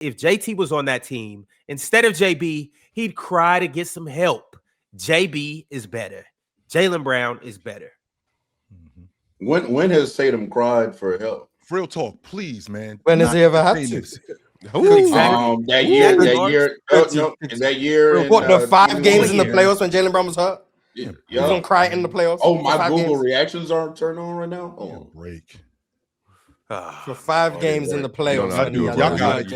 if JT was on that team, instead of JB, he'd cry to get some help. JB is better. Jaylen Brown is better. When has Tatum cried for help? Real talk, please, man. When has he ever had to? Exactly. That year. In that year. What, the 5 games in the year. playoffs when Jaylen Brown was hurt? Yeah. He was gonna cry in the playoffs. Oh, my Google games. reactions aren't turned on right now. Oh, break. For 5 games in the playoffs. Y'all got it.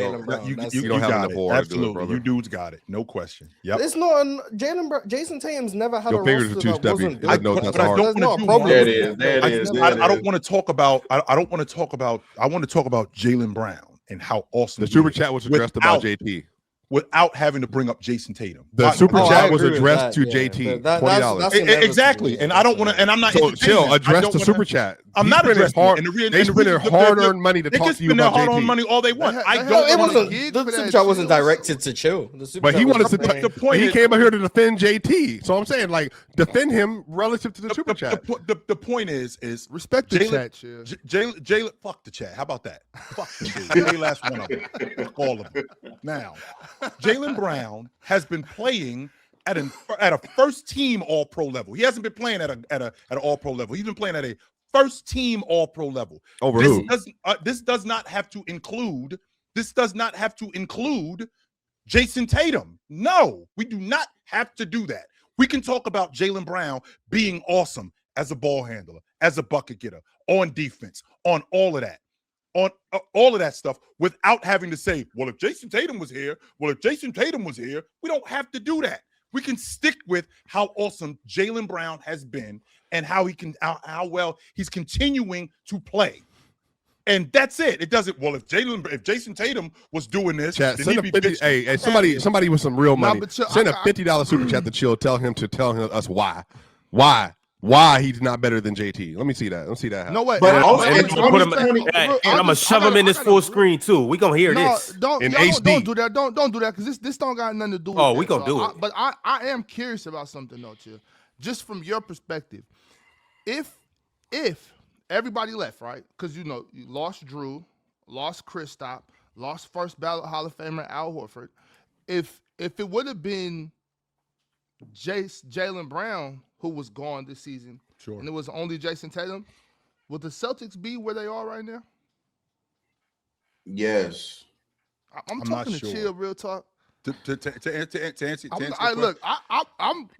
You don't have enough. Absolutely, you dudes got it. No question. Yep. It's not Jayson Tatum's never had your a fingers roster are too that stubby. wasn't good. But I don't want to do that is. I don't want to talk about. I don't want to talk about. I want to talk about Jaylen Brown and how awesome the super chat was addressed about JT. Without having to bring up Jayson Tatum. The super chat was addressed to JT. $20. Exactly. And I don't want to, and I'm not so chill, address the super chat. I'm not addressing it. They spending hard-earned money to talk to you about JT. hard-earned money all they want. The super chat wasn't directed to chill. But he wanted to the point. He came out here to defend JT. So I'm saying, like, defend him relative to the super chat. The point is respect the chat. Jaylen, fuck the chat. How about that? Fuck the dude. They last one of them. Fuck all of them. Now, Jaylen Brown has been playing at a first team All Pro level. He hasn't been playing at an All Pro level. He's been playing at a first team All Pro level. Over this does not have to include Jayson Tatum. No, we do not have to do that. We can talk about Jaylen Brown being awesome as a ball handler, as a bucket getter, on defense, on all of that. On all of that stuff without having to say, well, if Jayson Tatum was here, we don't have to do that. We can stick with how awesome Jaylen Brown has been and how how well he's continuing to play. And that's it. It doesn't. Well, if Jayson Tatum was doing this, chat, send a 50. Hey, somebody with some real money. Send a $50 super chat to Chill. Tell us why he's not better than JT. Let me see that. Let's see that. No way. But I'm gonna shove him in this full screen too. We gonna hear this don't in HD. HD. Don't do that. Don't do that because this don't got nothing to do with. Oh, we gonna do it. But I am curious about something though, Chill. Just from your perspective, if everybody left, right? Because you lost Drew, lost Kristaps, lost first ballot Hall of Famer Al Horford. If it would have been Jaylen Brown who was gone this season, sure, and it was only Jayson Tatum, would the Celtics be where they are right now? Yes. I'm talking to Chill, real talk. To answer. Look,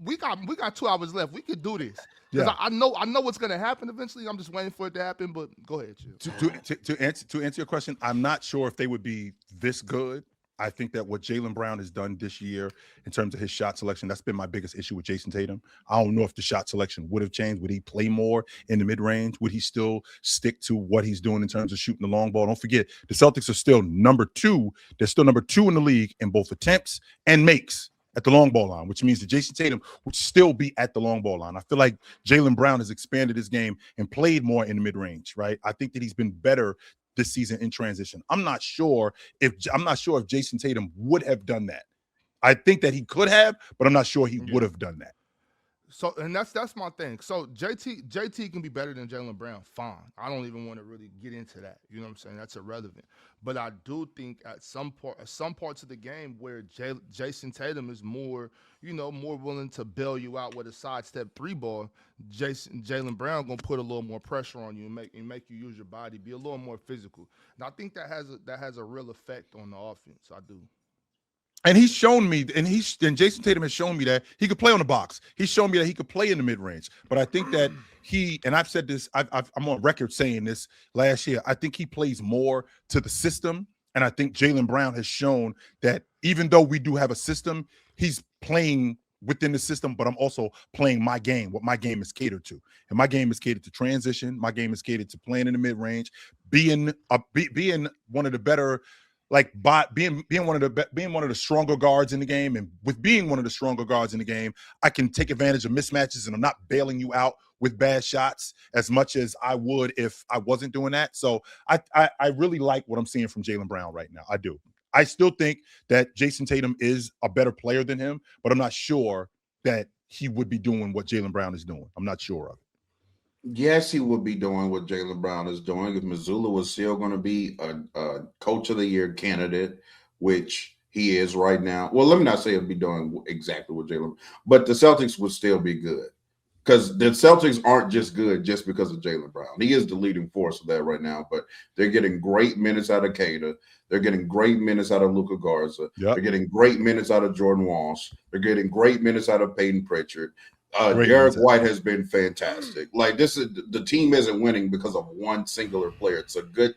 we got 2 hours left. We could do this. Because I know what's gonna happen eventually. I'm just waiting for it to happen. But go ahead, Chill. To answer your question, I'm not sure if they would be this good. I think that what Jaylen Brown has done this year in terms of his shot selection, that's been my biggest issue with Jayson Tatum. I don't know if the shot selection would have changed. Would he play more in the mid-range? Would he still stick to what he's doing in terms of shooting the long ball? Don't forget, the Celtics are still number 2. They're still number 2 in the league in both attempts and makes at the long ball line, which means that Jayson Tatum would still be at the long ball line. I feel like Jaylen Brown has expanded his game and played more in the mid-range, right? I think that he's been better this season in transition. I'm not sure if Jayson Tatum would have done that. I think that he could have, but I'm not sure he would have done that. So, and that's my thing. So JT can be better than Jaylen Brown. Fine. I don't even want to really get into that. You know what I'm saying? That's irrelevant. But I do think at some parts of the game where Jayson Tatum is more willing to bail you out with a sidestep 3 ball, Jaylen Brown gonna put a little more pressure on you and make you use your body, be a little more physical. And I think that has a real effect on the offense. I do. And he's shown me, and Jayson Tatum has shown me that he could play on the box. He's shown me that he could play in the mid-range. But I think that and I've said this, I'm on record saying this last year, I think he plays more to the system. And I think Jaylen Brown has shown that even though we do have a system, he's playing within the system, but I'm also playing my game, what my game is catered to. And my game is catered to transition. My game is catered to playing in the mid-range, being one of the better, being one of the stronger guards in the game. And with being one of the stronger guards in the game, I can take advantage of mismatches, and I'm not bailing you out with bad shots as much as I would if I wasn't doing that. So I really like what I'm seeing from Jaylen Brown right now. I do. I still think that Jayson Tatum is a better player than him, but I'm not sure that he would be doing what Jaylen Brown is doing. I'm not sure of it. Yes, he would be doing what Jaylen Brown is doing. If Missoula was still going to be a Coach of the Year candidate which he is right now. Well, let me not say he'll be doing exactly what Jaylen, but the Celtics would still be good. Because the Celtics aren't just good just because of Jaylen Brown. He is the leading force of that right now, but they're getting great minutes out of Cada. They're getting great minutes out of Luka Garza. They're getting great minutes out of Jordan Walsh. They're getting great minutes out of Peyton Pritchard. Derek White has been fantastic. Like, the team isn't winning because of one singular player. It's a good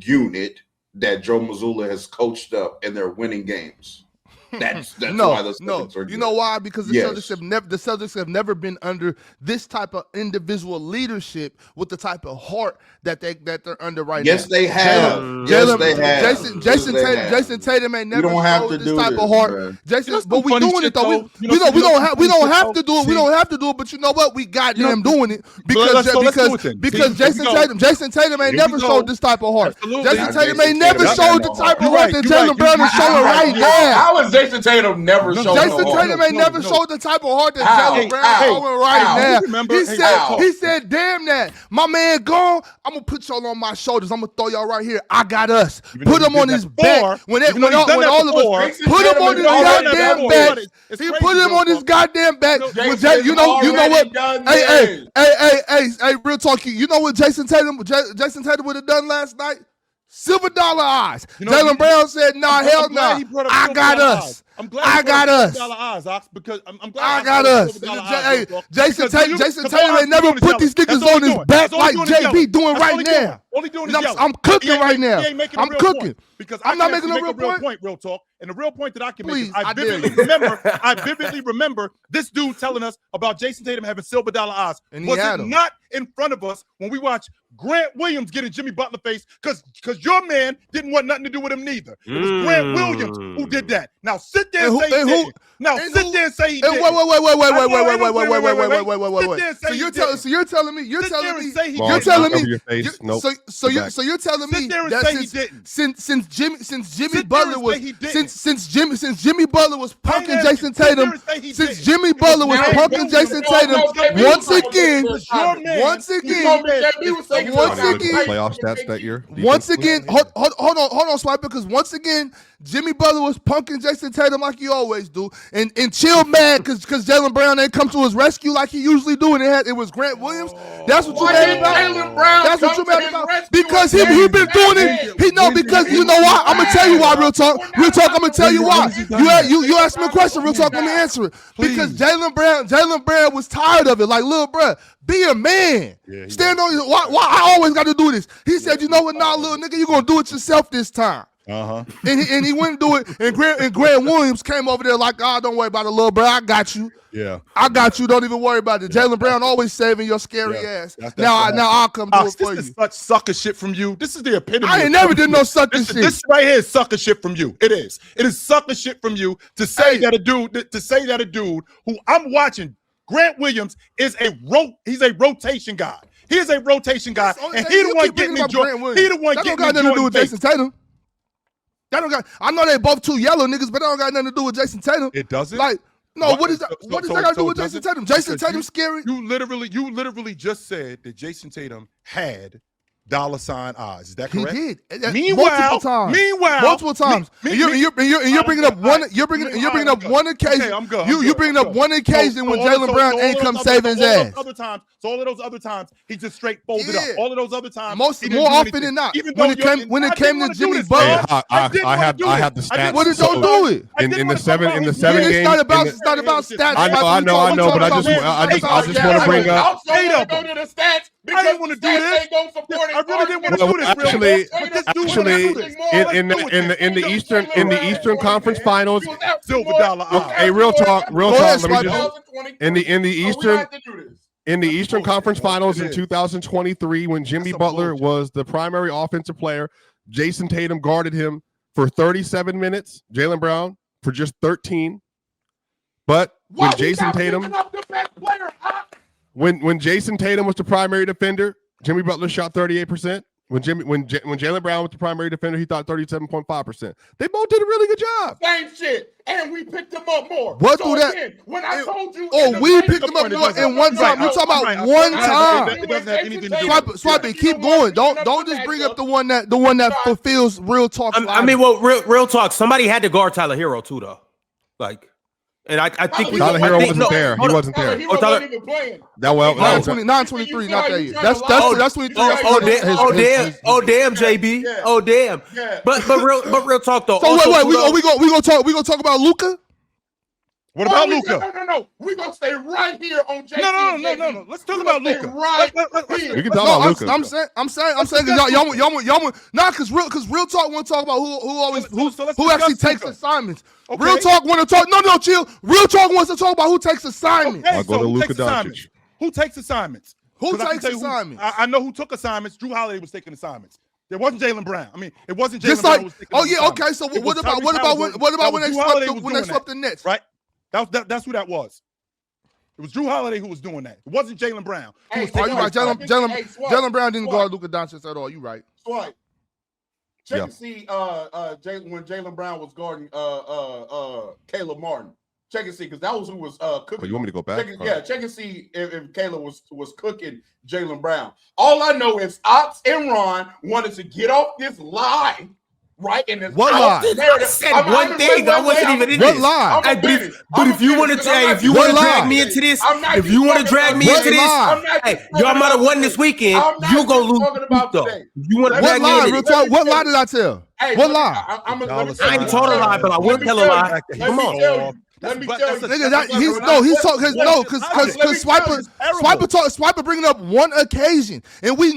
unit that Joe Mazzulla has coached up, and they're winning games. That's why the Celtics are good. You know why? Because the Celtics have never been under this type of individual leadership with the type of heart that they're under right now. Yes, they have. Jason Tatum ain't never showed this type of heart. But we doing it though. We don't have to do it. We don't have to do it. But you know what? We goddamn doing it because Jayson Tatum ain't never showed this type of heart. Jayson Tatum ain't never showed the type of heart that Jaylen Brown is showing right now. How is Jayson Tatum never showed? Jayson Tatum ain't never showed the type of heart that Jaylen Brown showing right now. He said, "Damn that, my man gone. I'm gonna put y'all on my shoulders. I'm gonna throw y'all right here. I got us. Put him on his back. When all of us put him on his goddamn back. He put him on his goddamn back. You know what? Hey, real talk. You know what Jayson Tatum would have done last night? Silver dollar eyes. Jaylen Brown said, "Nah, hell no. I got us. I got us. Because I'm I glad got us." Hey, Jayson Tatum ain't never put these niggas on his back like JB doing right now. I'm cooking right now. I'm cooking. Because I'm not making a real point. Real talk. And the real point that I can make is I vividly remember this dude telling us about Jayson Tatum having silver dollar eyes. Was it not in front of us when we watched Grant Williams get in Jimmy Butler face? Because your man didn't want nothing to do with him neither. It was Grant Williams who did that. Now sit there and say he did. Now sit there and say he did. Wait. So you're telling me that since Jimmy Butler was punking Jayson Tatum, playoff stats that year. Hold on, Swipe, because once again, Jimmy Butler was punking Jayson Tatum like he always do, and chill mad because Jaylen Brown ain't come to his rescue like he usually do, and it was Grant Williams. That's what you mad about. That's what you mad about because he been doing it. Because you know why? I'm gonna tell you why. Real talk. I'm gonna tell you why. You asked me a question. Real talk. Let me answer it. Because Jaylen Brown was tired of it. Like, little bruh, be a man. Stand on your. Why I always got to do this? He said, "You know what? Nah, little nigga, you gonna do it yourself this time." And he wouldn't do it. And Grant Williams came over there like, "Oh, don't worry about it, little bro. I got you. Yeah, I got you. Don't even worry about it." Jaylen Brown always saving your scary ass. Now I'll come do it for you. This is such sucker shit from you. This is the epitome. I ain't never did no sucker shit. This right here is sucker shit from you. It is. It is sucker shit from you to say that a dude who I'm watching, Grant Williams, is he's a rotation guy. He is a rotation guy, and he the one getting enjoyed. He the one getting enjoyed. That don't got nothing to do with Jayson Tatum. I know they both two yellow niggas, but that don't got nothing to do with Jayson Tatum. It doesn't. Like, no, what does that got to do with Jayson Tatum? Jayson Tatum scary. You literally just said that Jayson Tatum had dollar sign eyes. Is that correct? He did. Multiple times. You're bringing up one. You're bringing up one occasion. Okay, I'm good. You bringing up one occasion when Jaylen Brown ain't come saving his ass. So all of those other times, he just straight folded up. All of those other times, more often than not. When it came to Jimmy Butler, I have the stats. What did don't do it in the seven games? It's not about stats. I know, but I just want to bring up. Go to the stats. I didn't want to do this. I really didn't want to do this. Actually, in the Eastern Conference Finals, silver dollar. Hey, real talk. Let me just in the Eastern Conference Finals in 2023, when Jimmy Butler was the primary offensive player, Jayson Tatum guarded him for 37 minutes. Jaylen Brown for just 13. But when Jayson Tatum. When Jayson Tatum was the primary defender, Jimmy Butler shot 38%. When Jaylen Brown was the primary defender, he thought 37.5%. They both did a really good job. Same shit. And we picked him up more. What so do that? Again, when I told you. We picked him up more in one time. You're talking about one time. It doesn't have anything to do with Swipe it. Keep going. Don't just bring up the one that fulfills real talk. I mean, well, real talk. Somebody had to guard Tyler Hero too, though. Like, and I think Tyler Hero wasn't there. He wasn't there. He wasn't even playing. That well, 9-23, not that year. That's 23. Oh damn, JB. Yeah. Oh damn. Yeah. But real talk though. So wait, we gonna talk about Luka? What about Luka? No. We're going to stay right here on JT. No. Let's talk about Luka. Right we here. can talk about Luka. I'm saying because y'all because real talk want to talk about who actually takes assignments. Okay. Real talk want to talk. No, chill. Real talk wants to talk about who takes assignments. Okay, I'll go to Luka Doncic. Who takes assignments? Who takes assignments? I know who took assignments. Drew Holiday was taking assignments. There wasn't Jaylen Brown. I mean, it wasn't Jaylen Just Brown like, who was taking assignments. okay. So what about when they swept the Nets? Right. That's who that was. It was Drew Holiday who was doing that. It wasn't Jaylen Brown. Are you right? Jaylen Brown didn't guard Luka Doncic at all. You right? Swipe. Check and see when Jaylen Brown was guarding Caleb Martin. Check and see, because that was who was cooking. Oh, you want me to go back? Check and see if Caleb was cooking Jaylen Brown. All I know is Ox and Ron wanted to get off this lie. Right in this. What lie? I said one thing. I wasn't even in What this. lie? But if you want to drag me into this, if you want to drag me into this, hey, y'all might have won this weekend. You gonna lose though. You want to drag me into this? What lie did I tell? What lie? I ain't told a lie, but I will tell a lie. Come on. Let me tell you. Because Swiper bringing up one occasion, and we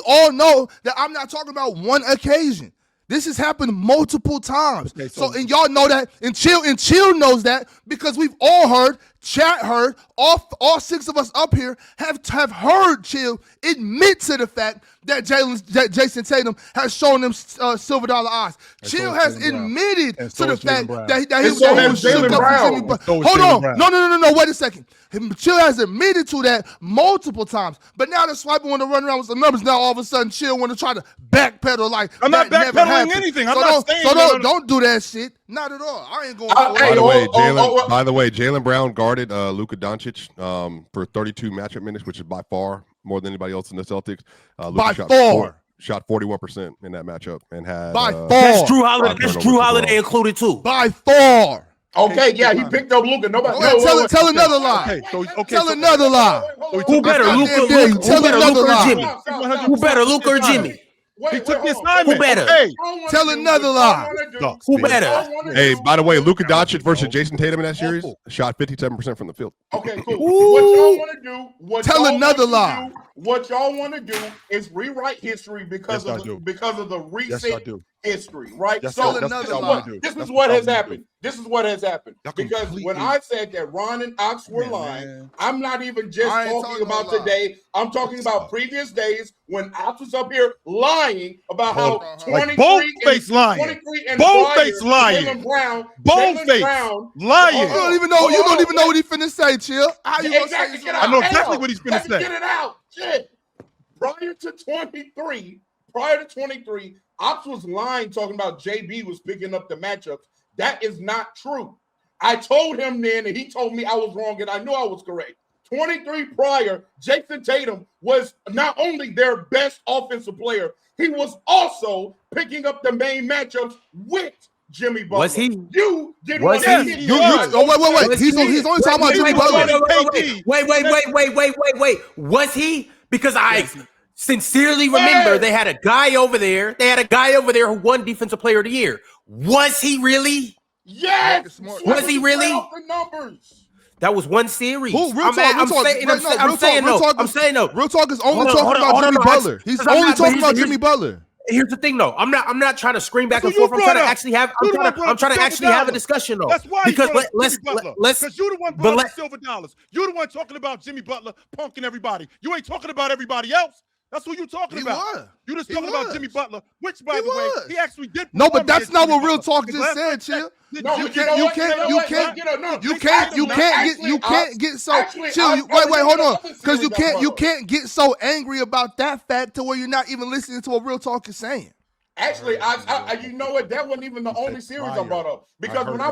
all know that I'm not talking about one occasion. This has happened multiple times. Okay, so and y'all know that, and Chill knows that, because we've all heard, chat heard, all six of us up here have heard Chill admit to the fact that Jayson Tatum has shown them silver dollar eyes. Chill has admitted to the fact that he was shook up Jimmy Butler. Hold on. No. Wait a second. Chill has admitted to that multiple times. But now that Swiper want to run around with some numbers, now all of a sudden Chill want to try to backpedal like I'm not backpedaling anything. I'm not saying don't do that shit. Not at all. I ain't going By the way, Jaylen Brown guarded Luka Doncic for 32 matchup minutes, which is by far more than anybody else in the Celtics. By far. Shot 41% in that matchup and had by far. That's Drew Holiday included too. By far. Okay, yeah, he picked up Luka. Nobody. Tell another lie. Tell another lie. Who better, Luka? Tell another lie. Who better, Luka or Jimmy? He took the assignment. Who better? Okay. Tell another lie. Who better? Hey, by the way, Luka Doncic versus Jayson Tatum in that series shot 57% from the field. Okay, cool. What y'all want to do? Tell another lie. What y'all want to do is rewrite history because of the recent history, right? So this is what has happened. This is what has happened. Because when I said that Ron and Ox were lying, I'm not even just talking about today. I'm talking about previous days when Ox was up here lying about how 23 bold-faced lying. Bold-faced lying. Jaylen Brown, Bold-faced lying. You don't even know what he finna say, Chill. How you gonna say exactly, I know exactly what he's finna Let me say. get it out. Shit. Prior to 23, Ops was lying talking about JB was picking up the matchups. That is not true. I told him then, and he told me I was wrong, and I knew I was correct. 23 prior, Jayson Tatum was not only their best offensive player, he was also picking up the main matchups with Jimmy Butler. Was he? You didn't was want he? Wait. He's only talking about Jimmy Butler. Wait. Was he? Because I sincerely remember they had a guy over there. Who won Defensive Player of the Year. Was he really? Yes. Was he really? The numbers. That was one series. I'm saying no. Real talk is only talking about Jimmy Butler. He's only talking about Jimmy Butler. Here's the thing, though. I'm not trying to scream back and forth. I'm trying to actually have a discussion, though. That's why. Because let's because you're the one brought up silver dollars. You're the one talking about Jimmy Butler punking everybody. You ain't talking about everybody else. That's what you're talking about. You just talking about Jimmy Butler, which, by the way, he actually did. No, but that's not what Real Talk just said, Chill. get so chill. Wait, hold on, because you can't get so angry about that fact to where you're not even listening to what Real Talk is saying. Actually, I you know what? That wasn't even the only series I brought up, because when I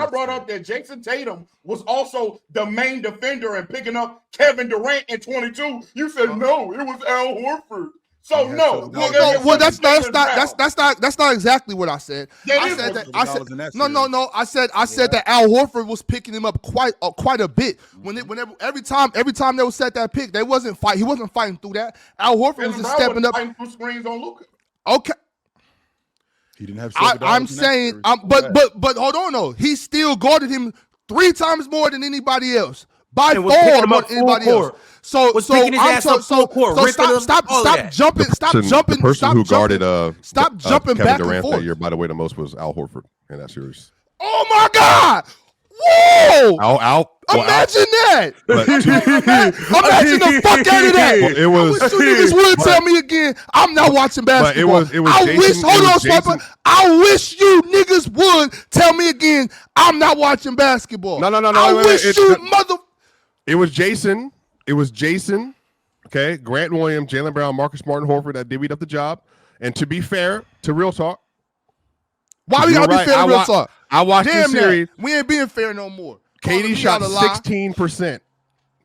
brought up that Jayson Tatum was also the main defender and picking up Kevin Durant in 22, you said no, it was Al Horford. So no. Well, that's not exactly what I said. I said that. I said that Al Horford was picking him up quite a bit. Every time they would set that pick, he wasn't fighting through that. Al Horford was just stepping up. Fighting through screens on Luka. Okay. He didn't have. I'm saying, but hold on though. He still guarded him 3 times more than anybody else. By far more than anybody else. Stop jumping back and forth. That year, by the way, the most was Al Horford in that series. Oh my God! Whoa! Imagine that! Imagine the fuck out of that! Well, it was. I wish you niggas would tell me again. I'm not watching basketball. I wish you niggas would tell me again. I'm not watching basketball. No. It was Jayson. Okay, Grant Williams, Jaylen Brown, Marcus Martin, Horford that divvied up the job. And to be fair to Real Talk, why we gotta be fair to Real Talk? I watched the series. We ain't being fair no more. KD shot 16%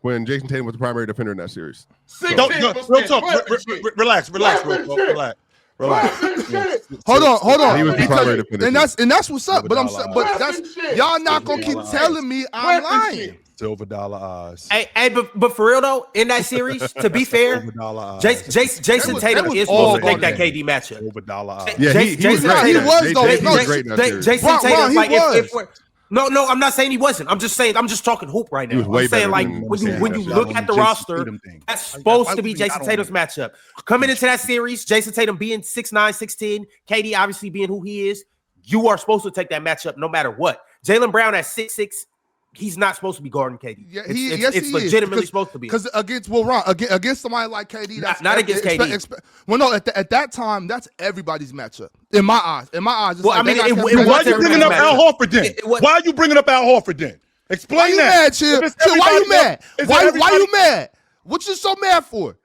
when Jayson Tatum was the primary defender in that series. Real Talk. Relax. Hold on. He was the primary defender. And that's what's up. But y'all not gonna keep telling me I'm lying. Silver dollar eyes. Hey, but for real though, in that series, to be fair, Jayson Tatum is supposed to take that KD matchup. Silver dollar eyes. Yeah, he was great in that series. Jayson Tatum, like if no, I'm not saying he wasn't. I'm just talking hoop right now. I'm saying like when you look at the roster, that's supposed to be Jayson Tatum's matchup. Coming into that series, Jayson Tatum being 6'9", 6'10", KD obviously being who he is, you are supposed to take that matchup no matter what. Jaylen Brown at 6'6", he's not supposed to be guarding KD. Yeah, it's legitimately supposed to be. Because against somebody like KD, that's not against KD. Well, no, at that time, that's everybody's matchup. In my eyes, why are you bringing up Al Horford then? Why are you bringing up Al Horford then? Explain that. Why you mad, Chill? Why you mad? What you so mad for?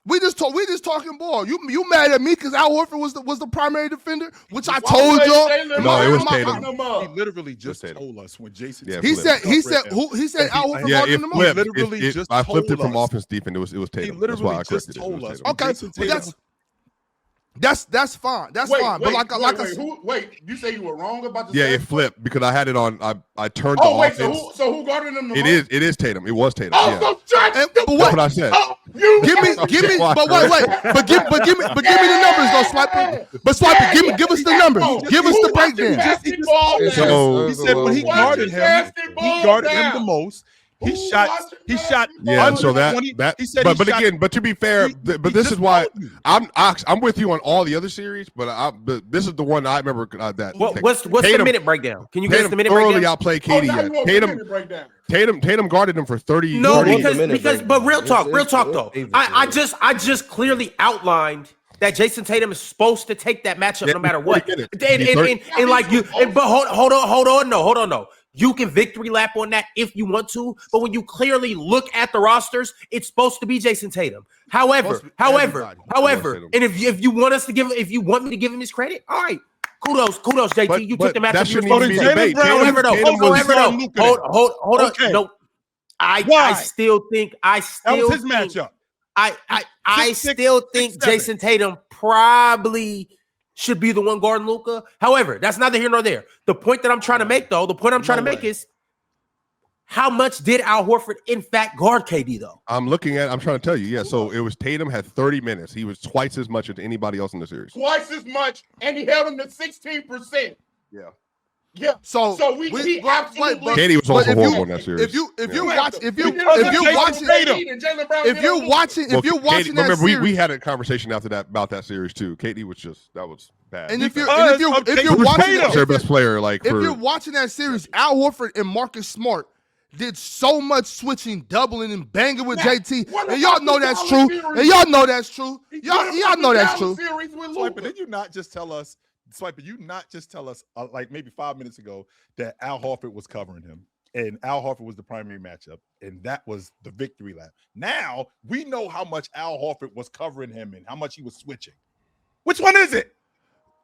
We just talking ball. You mad at me because Al Horford was the primary defender, which I told y'all. No, it was Tatum. He literally just told us when Jason. Yeah, he said Al Horford. Yeah, it flipped. Literally just I flipped it from us. offense defense. It was Tatum. He literally just told us. Okay, that's fine. That's fine. Wait, you say you were wrong about the it flipped because I had it on. I turned the offense. So who guarded him? It is Tatum. It was Tatum. So that's what I said. Give me. But give me the numbers though, Swiper. But Swiper, give us the numbers. Give us the breakdown. So he said when he guarded him, the most. He shot. Yeah, so that. But again, to be fair, but this is why I'm with you on all the other series, but this is the one I remember. What's the minute breakdown? Can you give us the minute breakdown? Thoroughly outplayed KD. Tatum guarded him for 30. No, because but real talk though. I just clearly outlined that Jayson Tatum is supposed to take that matchup no matter what. But hold on, no. You can victory lap on that if you want to, but when you clearly look at the rosters, it's supposed to be Jayson Tatum. However, and if you want me to give him his credit, all right. Kudos, JT. You took the matchup. However, hold on. Okay. No, I still think that was his matchup. I still think Jayson Tatum probably should be the one guarding Luka. However, that's neither here nor there. The point that I'm trying to make, though, is how much did Al Horford in fact guard KD, though? I'm trying to tell you. Yeah, so it was Tatum had 30 minutes. He was twice as much as anybody else in the series. Twice as much, and he held him to 16%. Yeah. Yeah. So he absolutely. KD was also horrible in that series. If you're watching that series, we had a conversation after that about that series too. KD was bad. And if you're watching their best player, if you're watching that series, Al Horford and Marcus Smart did so much switching, doubling, and banging with JT. And y'all know that's true. Y'all know that's true. But did you not just tell us Swiper, you not just tell us like maybe 5 minutes ago that Al Horford was covering him and Al Horford was the primary matchup and that was the victory lap. Now we know how much Al Horford was covering him and how much he was switching. Which one is it?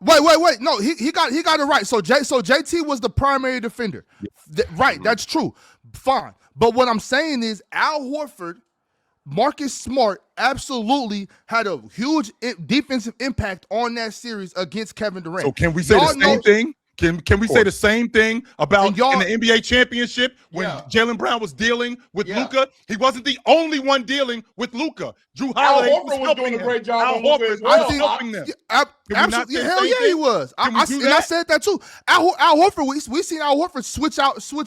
Wait. No, he got it right. So JT was the primary defender. Right, that's true. Fine. But what I'm saying is Al Horford, Marcus Smart absolutely had a huge defensive impact on that series against Kevin Durant. So can we say the same thing? Can we say the same thing about in the NBA championship when Jaylen Brown was dealing with Luka? He wasn't the only one dealing with Luka. Drew Holiday was doing a great job. Al Horford was helping them. Absolutely, hell yeah, he was. I said that too. Al Horford, we seen Al Horford switch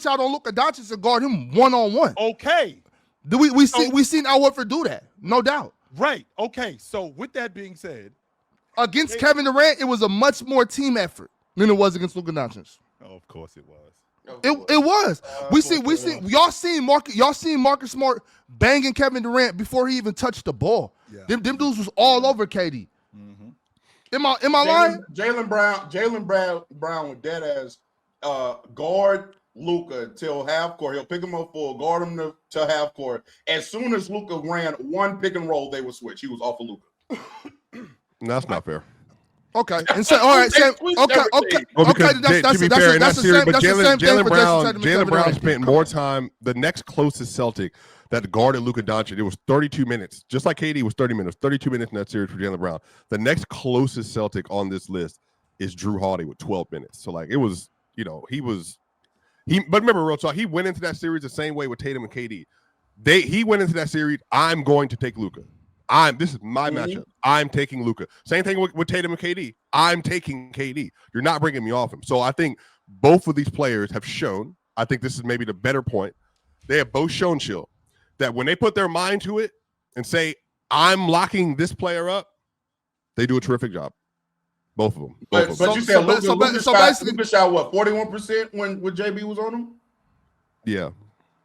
out on Luka Doncic and guard him 1-on-1. Okay, we seen Al Horford do that, no doubt. Right. Okay. So with that being said, against Kevin Durant, it was a much more team effort than it was against Luka Doncic. Oh, of course it was. It was. Y'all seen Marcus Smart banging Kevin Durant before he even touched the ball. Yeah. Them dudes was all over KD. Mm-hmm. Am I lying? Jaylen Brown with dead ass guard Luka till half court. He'll pick him up full, guard him till half court. As soon as Luka ran one pick and roll, they would switch. He was off of Luka. That's not fair. Okay, and so all right, Sam. Okay. To be fair, in that series, but Jaylen Brown spent more time. The next closest Celtic that guarded Luka Doncic, it was 32 minutes, just like KD was 30 minutes. 32 minutes in that series for Jaylen Brown. The next closest Celtic on this list is Drew Holiday with 12 minutes. So like it was, he. But remember, real talk, he went into that series the same way with Tatum and KD. He went into that series. I'm going to take Luka. This is my matchup. I'm taking Luka. Same thing with Tatum and KD. I'm taking KD. You're not bringing me off him. So I think both of these players have shown, I think this is maybe the better point. They have both shown, Chill, that when they put their mind to it and say, I'm locking this player up, they do a terrific job. Both of them. But you said Luka shot what, 41% when JB was on him? Yeah.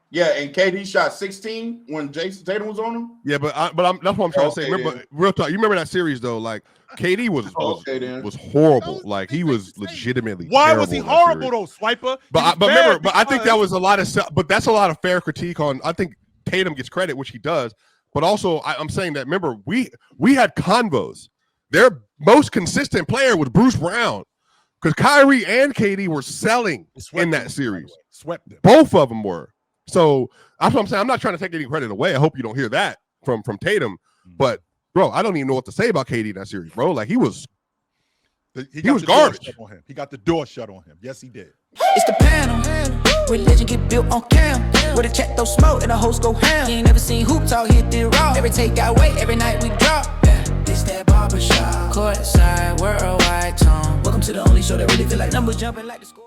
Yeah, and KD shot 16 when Jayson Tatum was on him. Yeah, but that's what I'm trying to say. Remember, real talk. You remember that series though? Like KD was horrible. Like he was legitimately. Why was he horrible though, Swiper? But I think that was a lot of. But that's a lot of fair critique on. I think Tatum gets credit, which he does. But also, I'm saying that. Remember, we had convos. Their most consistent player was Bruce Brown, because Kyrie and KD were selling in that series. Swept them. Both of them were. So that's what I'm saying. I'm not trying to take any credit away. I hope you don't hear that from Tatum. But bro, I don't even know what to say about KD in that series, bro. Like he was garbage. He got the door shut on him. Yes, he did. It's the panel. Religion get built on cam. Where the chat throw smoke and the host go ham. You ain't never seen hoop talk hit the raw. Every take got weight, every night we drop. This that barbershop. Courtside, worldwide tone. Welcome to the only show that really feel like numbers jumping like the score.